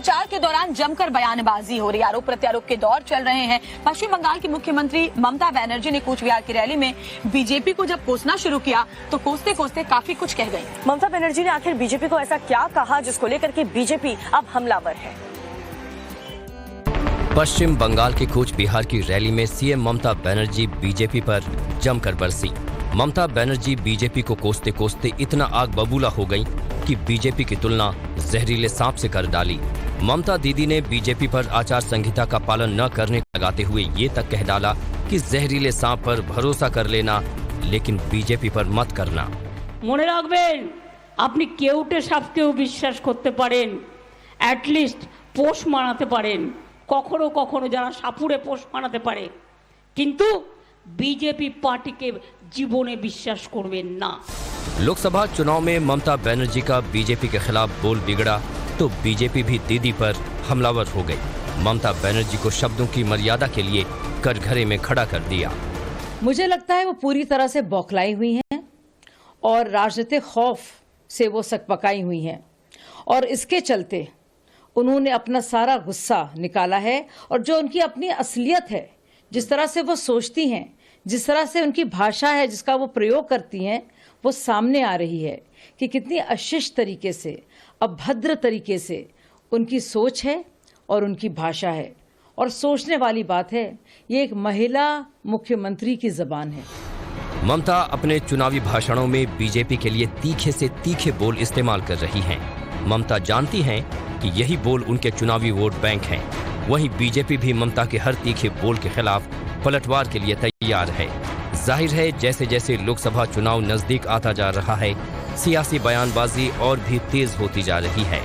प्रचार के दौरान जमकर बयानबाजी हो रही, आरोप प्रत्यारोप के दौर चल रहे हैं। पश्चिम बंगाल की मुख्यमंत्री ममता बनर्जी ने कूच बिहार की रैली में बीजेपी को जब कोसना शुरू किया तो कोसते कोसते काफी कुछ कह गई। ममता बनर्जी ने आखिर बीजेपी को ऐसा क्या कहा जिसको लेकर के बीजेपी अब हमलावर है? पश्चिम बंगाल के कूच बिहार की रैली में सीएम ममता बनर्जी बीजेपी पर जमकर बरसी। ममता बनर्जी बीजेपी को कोसते कोसते इतना आग बबूला हो गई कि बीजेपी की तुलना जहरीले सांप से कर डाली। ममता दीदी ने बीजेपी पर आचार संहिता का पालन न करने का लगाते हुए ये तक कह डाला कि जहरीले सांप पर भरोसा कर लेना, लेकिन बीजेपी पर मत करना। মনে রাখবেন, আপনি কেউটে সাপকেও বিশ্বাস করতে পারেন, অ্যাটলিস্ট পোষ মানাতে পারেন, কখনো কখনো যারা সাপুড়ে পোষ মানাতে পারে, কিন্তু बीजेपी पार्टी के जीवने विश्वास करवें ना। लोकसभा चुनाव में ममता बनर्जी का बीजेपी के खिलाफ बोल बिगड़ा तो बीजेपी भी दीदी पर हमलावर हो गई। ममता बनर्जी को शब्दों की मर्यादा के लिए कटघरे में खड़ा कर दिया। मुझे लगता है वो पूरी तरह से बौखलाई हुई हैं और राजनीतिक खौफ से वो सकपकाई हुई हैं और इसके चलते उन्होंने अपना सारा गुस्सा निकाला है और जो उनकी अपनी असलियत है, जिस तरह से वो सोचती हैं, जिस तरह से उनकी भाषा है जिसका वो प्रयोग करती हैं, वो सामने आ रही है कि कितनी अशिष्ट तरीके से, अभद्र तरीके से उनकी सोच है और उनकी भाषा है। और सोचने वाली बात है, ये एक महिला मुख्यमंत्री की जबान है। ममता अपने चुनावी भाषणों में बीजेपी के लिए तीखे से तीखे बोल इस्तेमाल कर रही हैं। ममता जानती हैं कि यही बोल उनके चुनावी वोट बैंक हैं। वहीं बीजेपी भी ममता के हर तीखे बोल के खिलाफ पलटवार के लिए तैयार है। जाहिर है, जैसे जैसे लोकसभा चुनाव नजदीक आता जा रहा है, सियासी बयानबाजी और भी तेज होती जा रही है।